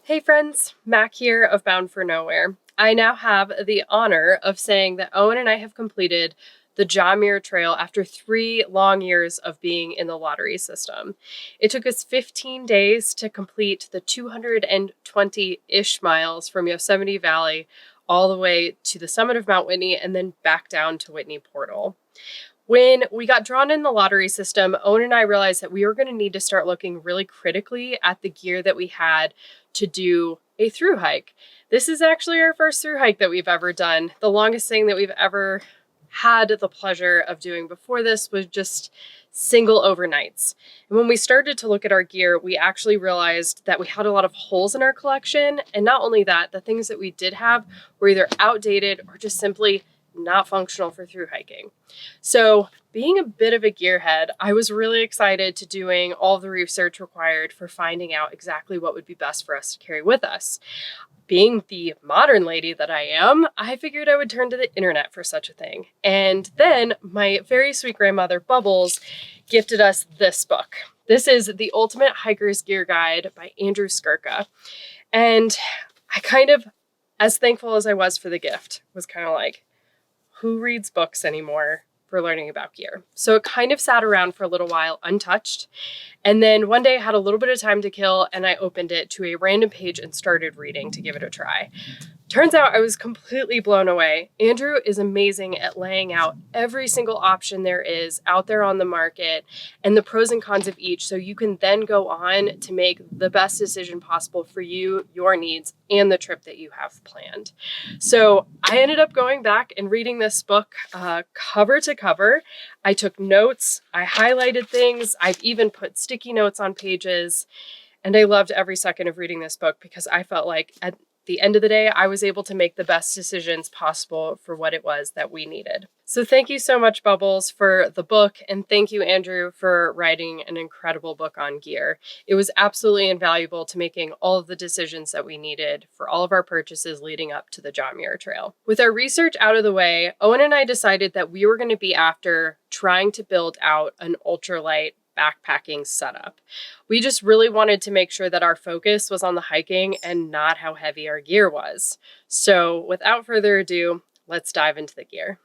Hey friends, Mac here of Bound for Nowhere. I now have the honor of saying that Owen and I have completed the John Muir Trail after 3 long years of being in the lottery system. It took us 15 days to complete the 220-ish miles from Yosemite Valley all the way to the summit of Mount Whitney and then back down to Whitney Portal. When we got drawn in the lottery system, Owen and I realized that we were going to need to start looking really critically at the gear that we had to do a thru hike. This is actually our first thru hike that we've ever done. The longest thing that we've ever had the pleasure of doing before this was just single overnights. And when we started to look at our gear, we actually realized that we had a lot of holes in our collection. And not only that, the things that we did have were either outdated or just simply not functional for thru hiking. So being a bit of a gearhead, I was really excited to doing all the research required for finding out exactly what would be best for us to carry with us. Being the modern lady that I am, I figured I would turn to the internet for such a thing. And then my very sweet grandmother, Bubbles, gifted us this book. This is The Ultimate Hiker's Gear Guide by Andrew Skirka. And I kind of, as thankful as I was for the gift, was kind of like, who reads books anymore for learning about gear? So it kind of sat around for a little while untouched. And then one day I had a little bit of time to kill and I opened it to a random page and started reading to give it a try. Turns out I was completely blown away. Andrew is amazing at laying out every single option there is out there on the market and the pros and cons of each, so you can then go on to make the best decision possible for you, your needs, and the trip that you have planned. So I ended up going back and reading this book cover to cover. I took notes, I highlighted things, I've even put sticky notes on pages, and I loved every second of reading this book because I felt like at the end of the day, I was able to make the best decisions possible for what it was that we needed. So thank you so much, Bubbles, for the book, and thank you, Andrew, for writing an incredible book on gear. It was absolutely invaluable to making all of the decisions that we needed for all of our purchases leading up to the John Muir Trail. With our research out of the way, Owen and I decided that we were going to be after trying to build out an ultralight backpacking setup. We just really wanted to make sure that our focus was on the hiking and not how heavy our gear was. So without further ado, let's dive into the gear.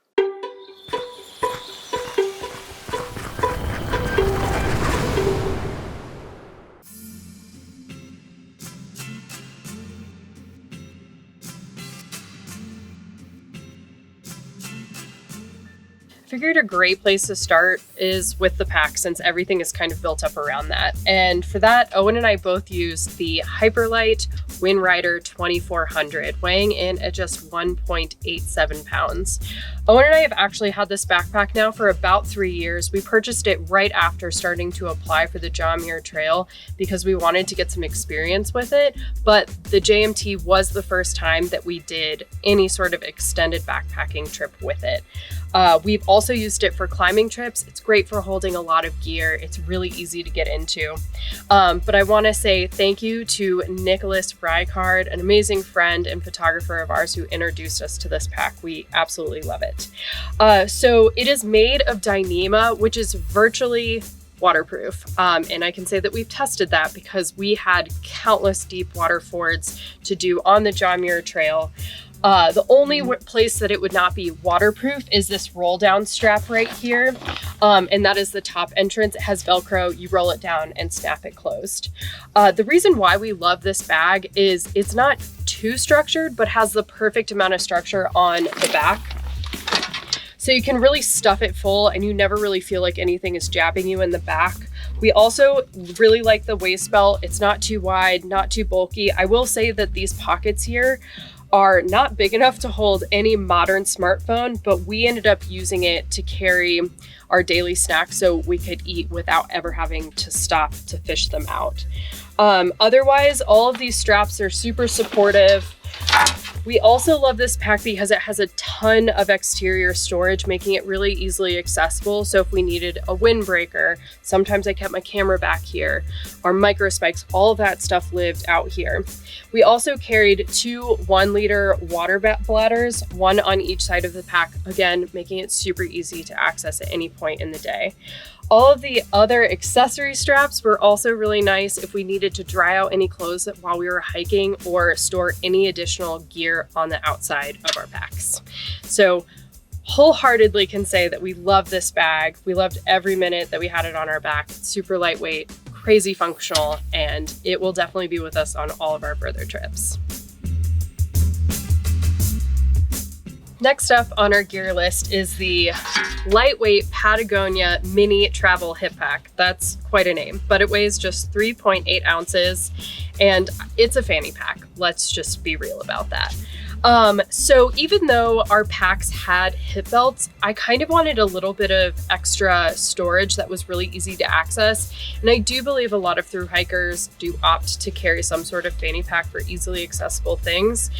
Figured a great place to start is with the pack, since everything is kind of built up around that. And for that, Owen and I both used the Hyperlite WINDRIDER 2400, weighing in at just 1.87 pounds. Owen and I have actually had this backpack now for about 3 years. We purchased it right after starting to apply for the John Muir Trail because we wanted to get some experience with it, but the JMT was the first time that we did any sort of extended backpacking trip with it. We've also used it for climbing trips. It's great for holding a lot of gear. It's really easy to get into. But I want to say thank you to Nicholas Rycard, an amazing friend and photographer of ours who introduced us to this pack. We absolutely love it. So it is made of Dyneema, which is virtually waterproof. And I can say that we've tested that because we had countless deep water fords to do on the John Muir Trail. The only place that it would not be waterproof is this roll down strap right here. And that is the top entrance. It has Velcro, you roll it down and snap it closed. The reason why we love this bag is it's not too structured, but has the perfect amount of structure on the back. So you can really stuff it full and you never really feel like anything is jabbing you in the back. We also really like the waist belt. It's not too wide, not too bulky. I will say that these pockets here are not big enough to hold any modern smartphone, but we ended up using it to carry our daily snacks so we could eat without ever having to stop to fish them out. Otherwise, all of these straps are super supportive. We also love this pack because it has a ton of exterior storage, making it really easily accessible. So if we needed a windbreaker, sometimes I kept my camera back here, our MICROSPIKES, all of that stuff lived out here. We also carried 2 1-liter water bladders, one on each side of the pack, again, making it super easy to access at any point in the day. All of the other accessory straps were also really nice if we needed to dry out any clothes while we were hiking or store any additional gear on the outside of our packs. So wholeheartedly can say that we love this bag. We loved every minute that we had it on our back. It's super lightweight, crazy functional, and it will definitely be with us on all of our further trips. Next up on our gear list is the lightweight Patagonia mini travel hip pack. That's quite a name, but it weighs just 3.8 ounces and it's a fanny pack. Let's just be real about that. So even though our packs had hip belts, I kind of wanted a little bit of extra storage that was really easy to access. And I do believe a lot of thru hikers do opt to carry some sort of fanny pack for easily accessible things.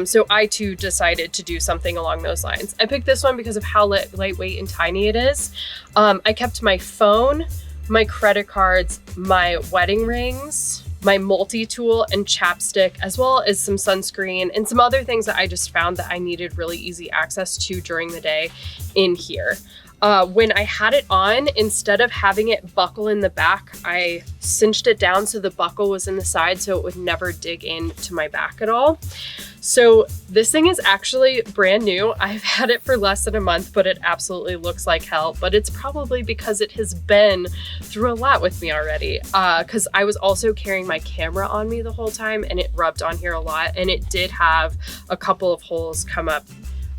So I too decided to do something along those lines. I picked this one because of how lightweight and tiny it is. I kept my phone, my credit cards, my wedding rings, my multi-tool and chapstick, as well as some sunscreen and some other things that I just found that I needed really easy access to during the day in here. When I had it on, instead of having it buckle in the back, I cinched it down so the buckle was in the side so it would never dig into my back at all. So this thing is actually brand new. I've had it for less than a month, but it absolutely looks like hell. But it's probably because it has been through a lot with me already. Because I was also carrying my camera on me the whole time and it rubbed on here a lot. And it did have a couple of holes come up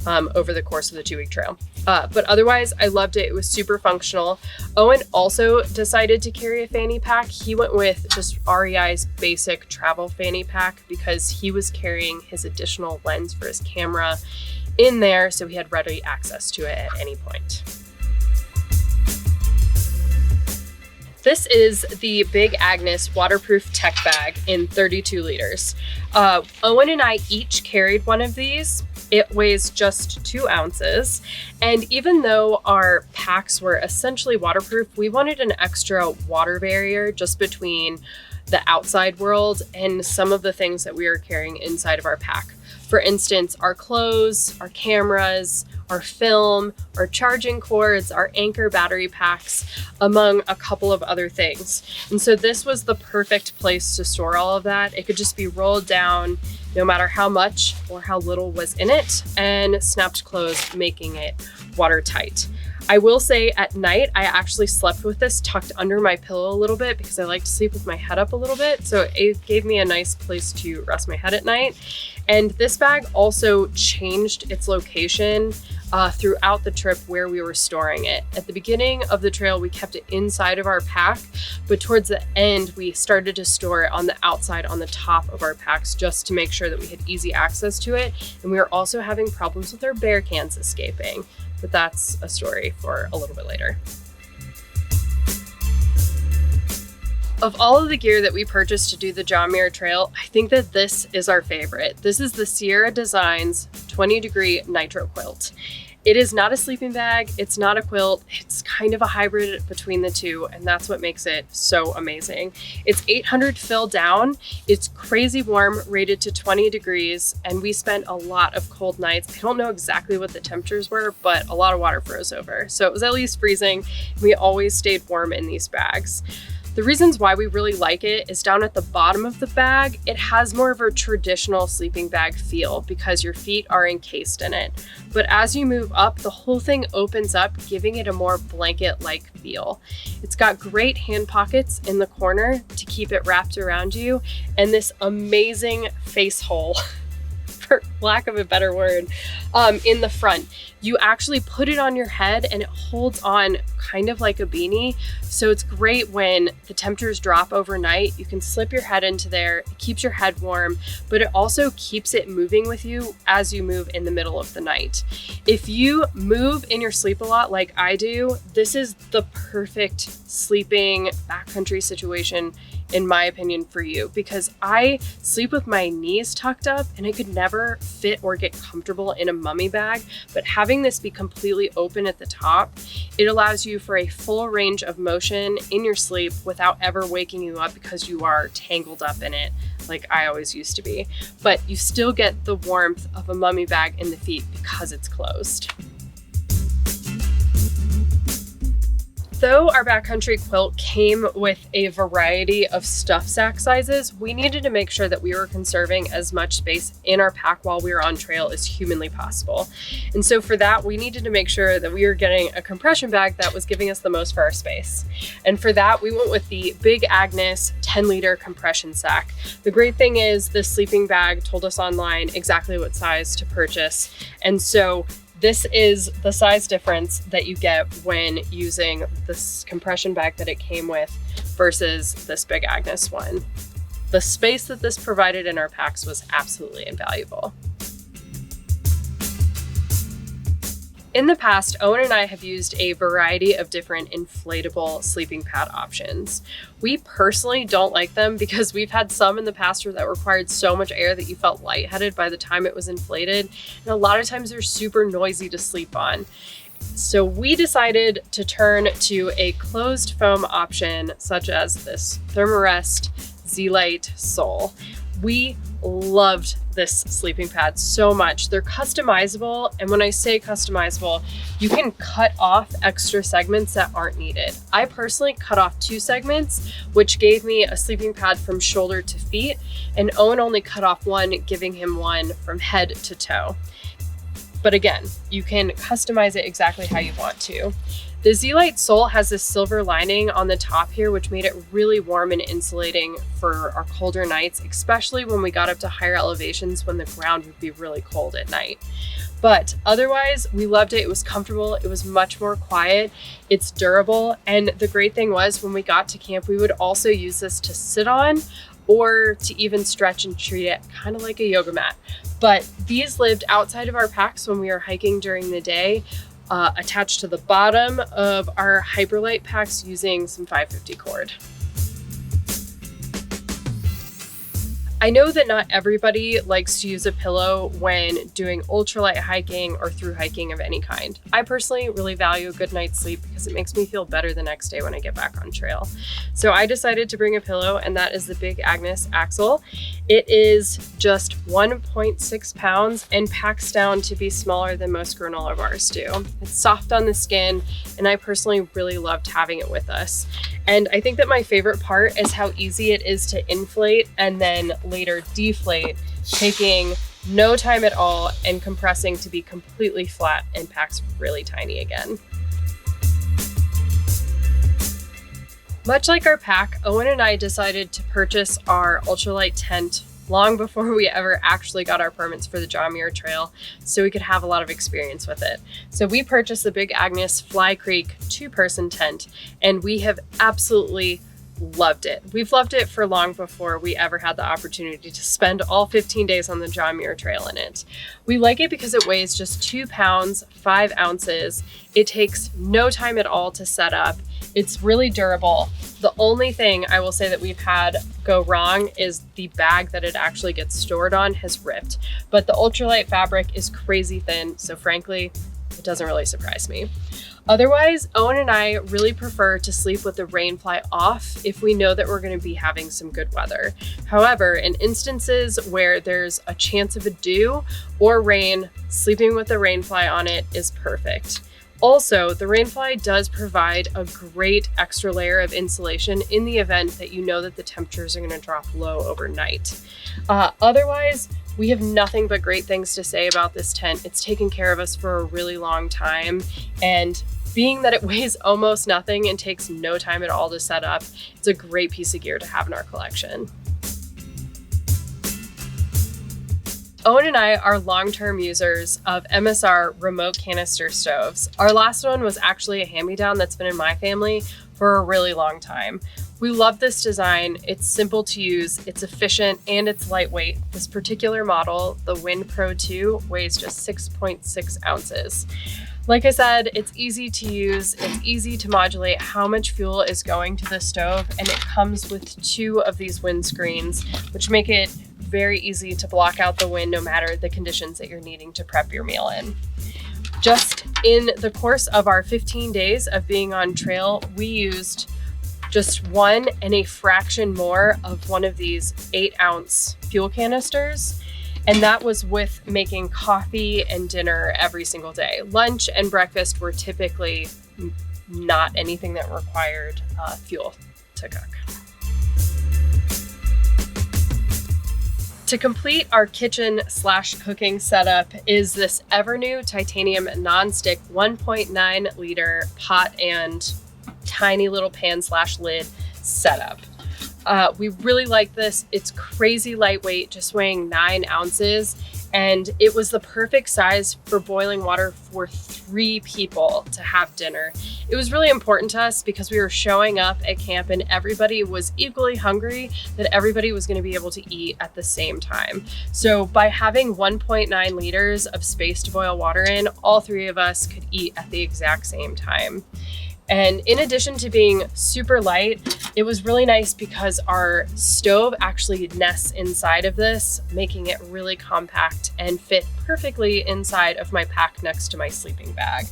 over the course of the 2-week trail. But otherwise, I loved it. It was super functional. Owen also decided to carry a fanny pack. He went with just REI's basic travel fanny pack because he was carrying his additional lens for his camera in there, so he had ready access to it at any point. This is the Big Agnes waterproof tech bag in 32 liters. Owen and I each carried one of these. It weighs just 2 ounces. And even though our packs were essentially waterproof, we wanted an extra water barrier just between the outside world and some of the things that we were carrying inside of our pack. For instance, our clothes, our cameras, our film, our charging cords, our Anchor battery packs, among a couple of other things. And so this was the perfect place to store all of that. It could just be rolled down no matter how much or how little was in it, and snapped closed, making it watertight. I will say at night, I actually slept with this tucked under my pillow a little bit because I like to sleep with my head up a little bit. So it gave me a nice place to rest my head at night. And this bag also changed its location throughout the trip where we were storing it. At the beginning of the trail, we kept it inside of our pack, but towards the end, we started to store it on the outside, on the top of our packs, just to make sure that we had easy access to it. And we were also having problems with our bear cans escaping, but that's a story for a little bit later. Of all of the gear that we purchased to do the John Muir Trail, I think that this is our favorite. This is the Sierra Designs 20-degree Nitro Quilt. It is not a sleeping bag, it's not a quilt, it's kind of a hybrid between the two, and that's what makes it so amazing. It's 800 fill down, it's crazy warm, rated to 20 degrees, and we spent a lot of cold nights. I don't know exactly what the temperatures were, but a lot of water froze over. So it was at least freezing. We always stayed warm in these bags. The reasons why we really like it is down at the bottom of the bag, it has more of a traditional sleeping bag feel because your feet are encased in it. But as you move up, the whole thing opens up, giving it a more blanket-like feel. It's got great hand pockets in the corner to keep it wrapped around you, and this amazing face hole, for lack of a better word, in the front. You actually put it on your head and it holds on kind of like a beanie. So it's great when the temperatures drop overnight. You can slip your head into there. It keeps your head warm, but it also keeps it moving with you as you move in the middle of the night. If you move in your sleep a lot like I do, this is the perfect sleeping backcountry situation in my opinion for you, because I sleep with my knees tucked up and I could never fit or get comfortable in a mummy bag, but having this be completely open at the top, it allows you for a full range of motion in your sleep without ever waking you up because you are tangled up in it like I always used to be. But you still get the warmth of a mummy bag in the feet because it's closed. Though our backcountry quilt came with a variety of stuff sack sizes, we needed to make sure that we were conserving as much space in our pack while we were on trail as humanly possible. And so for that, we needed to make sure that we were getting a compression bag that was giving us the most for our space. And for that, we went with the Big Agnes 10-liter compression sack. The great thing is this sleeping bag told us online exactly what size to purchase. And so this is the size difference that you get when using this compression bag that it came with versus this Big Agnes one. The space that this provided in our packs was absolutely invaluable. In the past, Owen and I have used a variety of different inflatable sleeping pad options. We personally don't like them because we've had some in the past that required so much air that you felt lightheaded by the time it was inflated. And a lot of times they're super noisy to sleep on. So we decided to turn to a closed foam option such as this THERM-A-REST ZEAL sole. We loved this sleeping pad so much. They're customizable, and when I say customizable, you can cut off extra segments that aren't needed. I personally cut off 2 segments, which gave me a sleeping pad from shoulder to feet, and Owen only cut off 1, giving him 1 from head to toe. But again, you can customize it exactly how you want to. The ZEAL sole has this silver lining on the top here, which made it really warm and insulating for our colder nights, especially when we got up to higher elevations when the ground would be really cold at night. But otherwise, we loved it. It was comfortable. It was much more quiet. It's durable. And the great thing was when we got to camp, we would also use this to sit on or to even stretch and treat it kind of like a yoga mat. But these lived outside of our packs when we were hiking during the day, attached to the bottom of our Hyperlite packs using some 550 cord. I know that not everybody likes to use a pillow when doing ultralight hiking or through hiking of any kind. I personally really value a good night's sleep because it makes me feel better the next day when I get back on trail. So I decided to bring a pillow, and that is the Big Agnes Axle. It is just 1.6 pounds and packs down to be smaller than most granola bars do. It's soft on the skin, and I personally really loved having it with us. And I think that my favorite part is how easy it is to inflate and then later deflate, taking no time at all and compressing to be completely flat and packs really tiny again. Much like our pack, Owen and I decided to purchase our ultralight tent long before we ever actually got our permits for the John Muir Trail, so we could have a lot of experience with it. So we purchased the Big Agnes Fly Creek 2-person tent, and we have absolutely loved it. We've loved it for long before we ever had the opportunity to spend all 15 days on the John Muir Trail in it. We like it because it weighs just 2 pounds, 5 ounces. It takes no time at all to set up. It's really durable. The only thing I will say that we've had go wrong is the bag that it actually gets stored on has ripped. But the ultralight fabric is crazy thin, so frankly, it doesn't really surprise me. Otherwise, Owen and I really prefer to sleep with the rain fly off if we know that we're going to be having some good weather. However, in instances where there's a chance of a dew or rain, sleeping with the rain fly on it is perfect. Also, the rainfly does provide a great extra layer of insulation in the event that you know that the temperatures are going to drop low overnight. Otherwise, we have nothing but great things to say about this tent. It's taken care of us for a really long time, and being that it weighs almost nothing and takes no time at all to set up, it's a great piece of gear to have in our collection. Owen and I are long-term users of MSR remote canister stoves. Our last one was actually a hand-me-down that's been in my family for a really long time. We love this design. It's simple to use, it's efficient, and it's lightweight. This particular model, the Wind Pro 2, weighs just 6.6 ounces. Like I said, it's easy to use, it's easy to modulate how much fuel is going to the stove, and it comes with 2 of these wind screens, which make it very easy to block out the wind no matter the conditions that you're needing to prep your meal in. Just in the course of our 15 days of being on trail, we used just 1 and a fraction more of one of these 8-ounce fuel canisters. And that was with making coffee and dinner every single day. Lunch and breakfast were typically not anything that required fuel to cook. To complete our kitchen/cooking setup is this EVERNEW titanium nonstick 1.9 liter pot and tiny little pan/lid setup. We really like this. It's crazy lightweight, just weighing 9 ounces. And it was the perfect size for boiling water for 3 people to have dinner. It was really important to us because we were showing up at camp and everybody was equally hungry, that everybody was going to be able to eat at the same time. So by having 1.9 liters of space to boil water in, all 3 of us could eat at the exact same time. And in addition to being super light, it was really nice because our stove actually nests inside of this, making it really compact and fit perfectly inside of my pack next to my sleeping bag.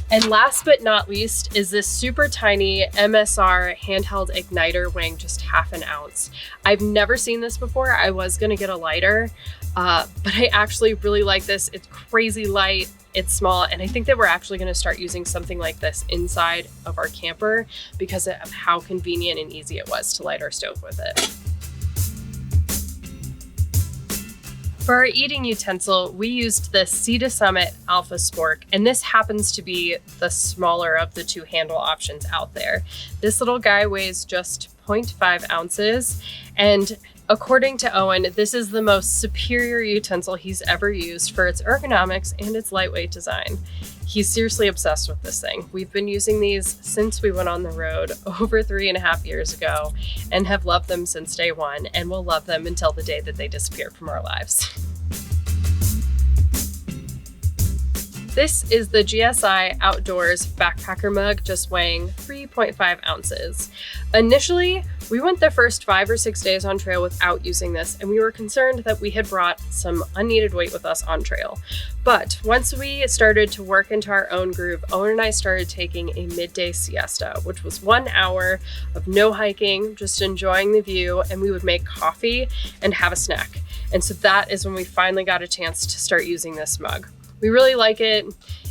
And last but not least is this super tiny MSR handheld igniter weighing just half an ounce. I've never seen this before. I was gonna get a lighter, but I actually really like this. It's crazy light. It's small, and I think that we're actually going to start using something like this inside of our camper because of how convenient and easy it was to light our stove with it. For our eating utensil, we used the Sea to Summit Alpha Spork, and this happens to be the smaller of the 2 handle options out there. This little guy weighs just 0.5 ounces, and according to Owen, this is the most superior utensil he's ever used for its ergonomics and its lightweight design. He's seriously obsessed with this thing. We've been using these since we went on the road over 3.5 years ago and have loved them since day one, and will love them until the day that they disappear from our lives. This is the GSI Outdoors backpacker mug, just weighing 3.5 ounces. Initially, we went the first 5 or 6 days on trail without using this, and we were concerned that we had brought some unneeded weight with us on trail. But once we started to work into our own groove, Owen and I started taking a midday siesta, which was 1 hour of no hiking, just enjoying the view, and we would make coffee and have a snack. And so that is when we finally got a chance to start using this mug. We really like it.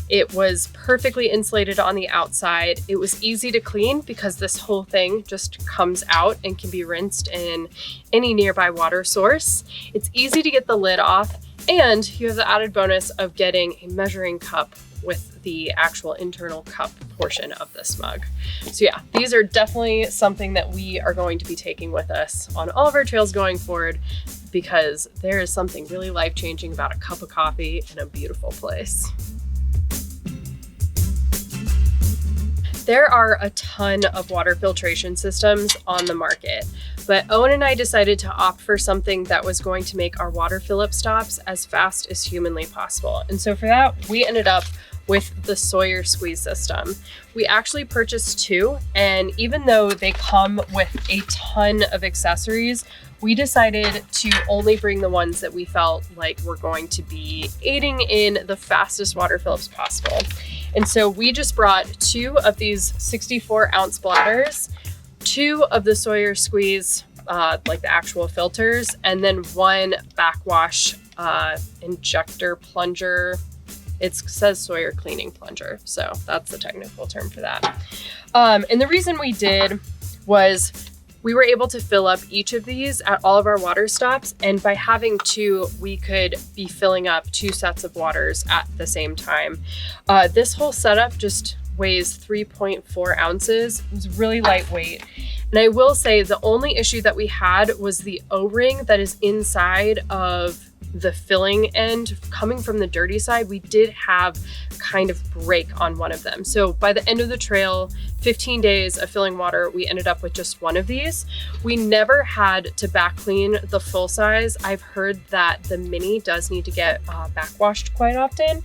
It was perfectly insulated on the outside. It was easy to clean because this whole thing just comes out and can be rinsed in any nearby water source. It's easy to get the lid off, and you have the added bonus of getting a measuring cup with the actual internal cup portion of this mug. So yeah, these are definitely something that we are going to be taking with us on all of our trails going forward, because there is something really life-changing about a cup of coffee in a beautiful place. There are a ton of water filtration systems on the market, but Owen and I decided to opt for something that was going to make our water fill-up stops as fast as humanly possible. And so for that, we ended up with the SAWYER squeeze system. We actually purchased 2, and even though they come with a ton of accessories, we decided to only bring the ones that we felt like were going to be aiding in the fastest water fill-ups possible. And so we just brought 2 of these 64-ounce bladders, 2 of the SAWYER squeeze, like the actual filters, and then 1 backwash injector plunger. It says SAWYER cleaning plunger, so that's the technical term for that. And the reason we did was we were able to fill up each of these at all of our water stops, and by having 2, we could be filling up 2 sets of waters at the same time. This whole setup just weighs 3.4 ounces. It was really lightweight. And I will say the only issue that we had was the O-ring that is inside of the filling end coming from the dirty side. We did have kind of break on one of them. So by the end of the trail, 15 days of filling water, we ended up with just 1 of these. We never had to back clean the full size. I've heard that the mini does need to get backwashed quite often,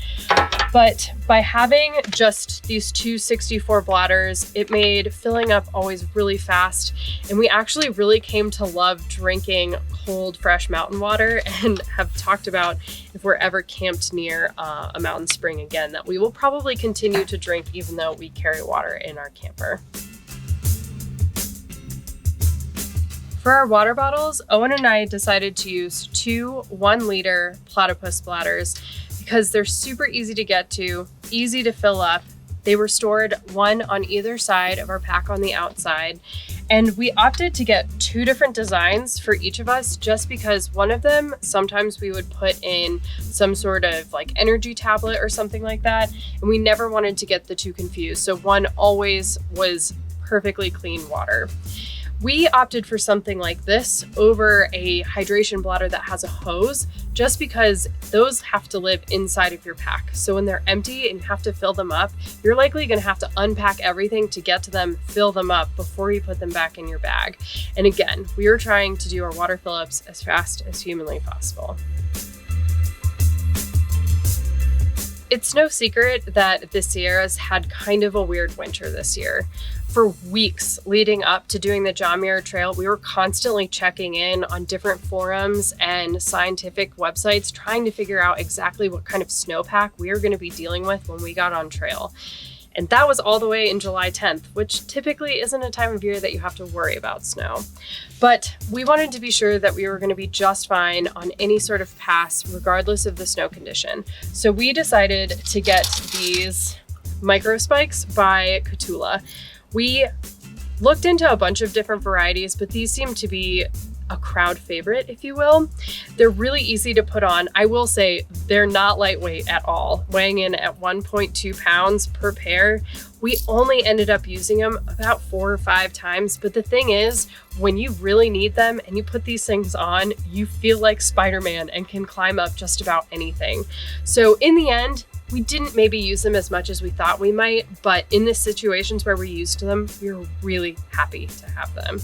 but by having just these 2 64 bladders, it made filling up always really fast. And we actually really came to love drinking cold, fresh mountain water, and have talked about if we're ever camped near a mountain spring again, that we will probably continue to drink even though we carry water in our camper. For our water bottles, Owen and I decided to use 2 1-liter PLATYPUS bladders because they're super easy to get to, easy to fill up, They were stored one on either side of our pack on the outside. And we opted to get 2 different designs for each of us just because one of them, sometimes we would put in some sort of like energy tablet or something like that. And we never wanted to get the 2 confused. So one always was perfectly clean water. We opted for something like this over a hydration bladder that has a hose, just because those have to live inside of your pack. So when they're empty and you have to fill them up, you're likely going to have to unpack everything to get to them, fill them up before you put them back in your bag. And again, we are trying to do our water fill-ups as fast as humanly possible. It's no secret that the Sierras had kind of a weird winter this year. For weeks leading up to doing the John Muir Trail, we were constantly checking in on different forums and scientific websites, trying to figure out exactly what kind of snowpack we were going to be dealing with when we got on trail. And that was all the way in July 10th, which typically isn't a time of year that you have to worry about snow. But we wanted to be sure that we were going to be just fine on any sort of pass, regardless of the snow condition. So we decided to get these MICROSPIKES by KAHTOOLA. We looked into a bunch of different varieties, but these seem to be a crowd favorite, if you will. They're really easy to put on. I will say they're not lightweight at all, weighing in at 1.2 pounds per pair. We only ended up using them about 4 or 5 times, but the thing is, when you really need them and you put these things on, you feel like Spider-Man and can climb up just about anything. So in the end, we didn't maybe use them as much as we thought we might, but in the situations where we used them, we were really happy to have them.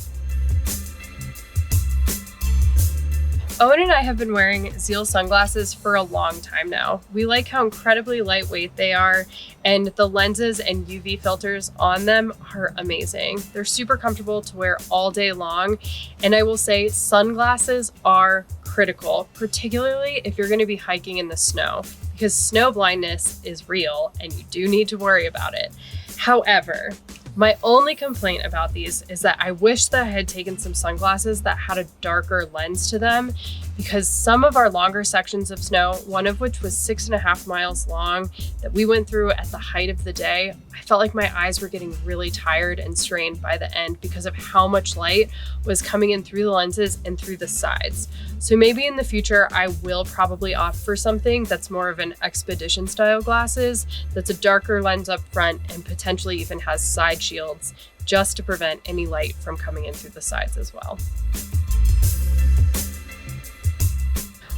Owen and I have been wearing ZEAL sunglasses for a long time now. We like how incredibly lightweight they are, and the lenses and UV filters on them are amazing. They're super comfortable to wear all day long, and I will say sunglasses are critical, particularly if you're going to be hiking in the snow, because snow blindness is real and you do need to worry about it. However, my only complaint about these is that I wish that I had taken some sunglasses that had a darker lens to them, because some of our longer sections of snow, one of which was 6.5 miles long, that we went through at the height of the day, I felt like my eyes were getting really tired and strained by the end because of how much light was coming in through the lenses and through the sides. So maybe in the future, I will probably opt for something that's more of an expedition style glasses, that's a darker lens up front and potentially even has side shields, just to prevent any light from coming in through the sides as well.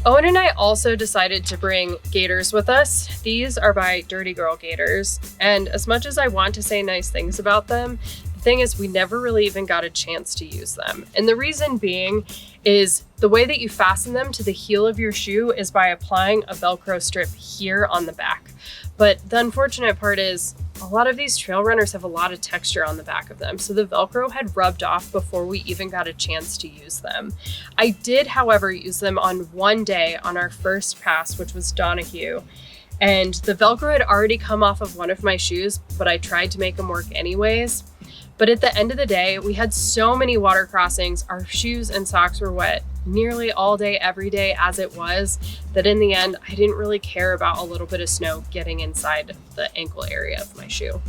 Owen and I also decided to bring gaiters with us. These are by Dirty Girl Gaiters, and as much as I want to say nice things about them, the thing is we never really even got a chance to use them. And the reason being is the way that you fasten them to the heel of your shoe is by applying a Velcro strip here on the back. But the unfortunate part is a lot of these trail runners have a lot of texture on the back of them, so the Velcro had rubbed off before we even got a chance to use them. I did, however, use them on one day on our first pass, which was Donahue, and the Velcro had already come off of one of my shoes, but I tried to make them work anyways. But at the end of the day, we had so many water crossings, our shoes and socks were wet nearly all day, every day as it was, that in the end, I didn't really care about a little bit of snow getting inside the ankle area of my shoe.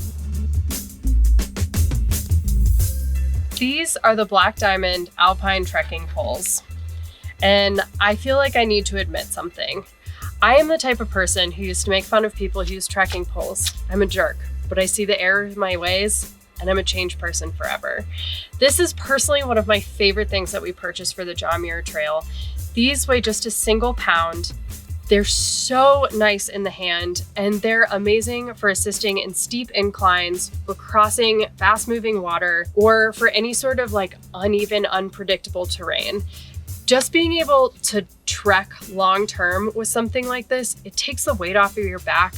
These are the Black Diamond Alpine trekking poles. And I feel like I need to admit something. I am the type of person who used to make fun of people who use trekking poles. I'm a jerk, but I see the error of my ways, and I'm a changed person forever. This is personally one of my favorite things that we purchased for the John Muir Trail. These weigh just a single pound. They're so nice in the hand, and they're amazing for assisting in steep inclines, for crossing fast-moving water, or for any sort of like uneven, unpredictable terrain. Just being able to trek long-term with something like this, it takes the weight off of your back,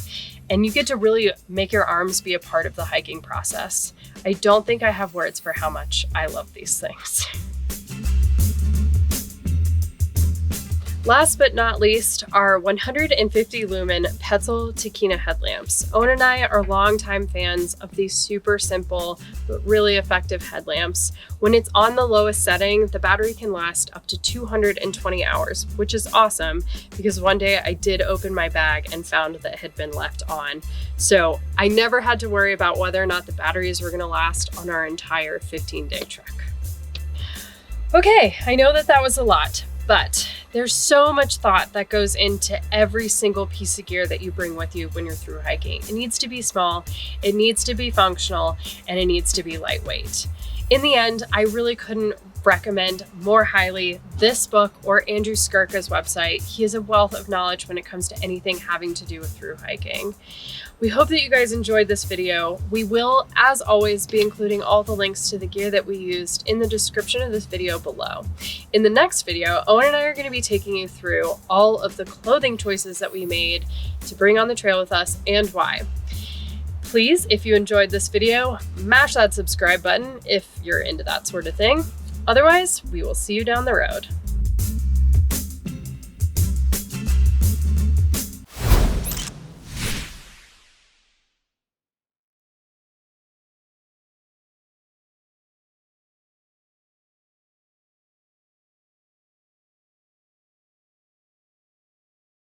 and you get to really make your arms be a part of the hiking process. I don't think I have words for how much I love these things. Last but not least, our 150 lumen PETZL TIKKINA headlamps. Owen and I are longtime fans of these super simple but really effective headlamps. When it's on the lowest setting, the battery can last up to 220 hours, which is awesome because one day I did open my bag and found that it had been left on. So I never had to worry about whether or not the batteries were gonna last on our entire 15-day trek. Okay, I know that was a lot, but there's so much thought that goes into every single piece of gear that you bring with you when you're through hiking. It needs to be small, it needs to be functional, and it needs to be lightweight. In the end, I really couldn't recommend more highly this book or Andrew Skurka's website. He has a wealth of knowledge when it comes to anything having to do with through hiking. We hope that you guys enjoyed this video. We will, as always, be including all the links to the gear that we used in the description of this video below. In the next video, Owen and I are going to be taking you through all of the clothing choices that we made to bring on the trail with us and why. Please, if you enjoyed this video, mash that subscribe button if you're into that sort of thing. Otherwise, we will see you down the road.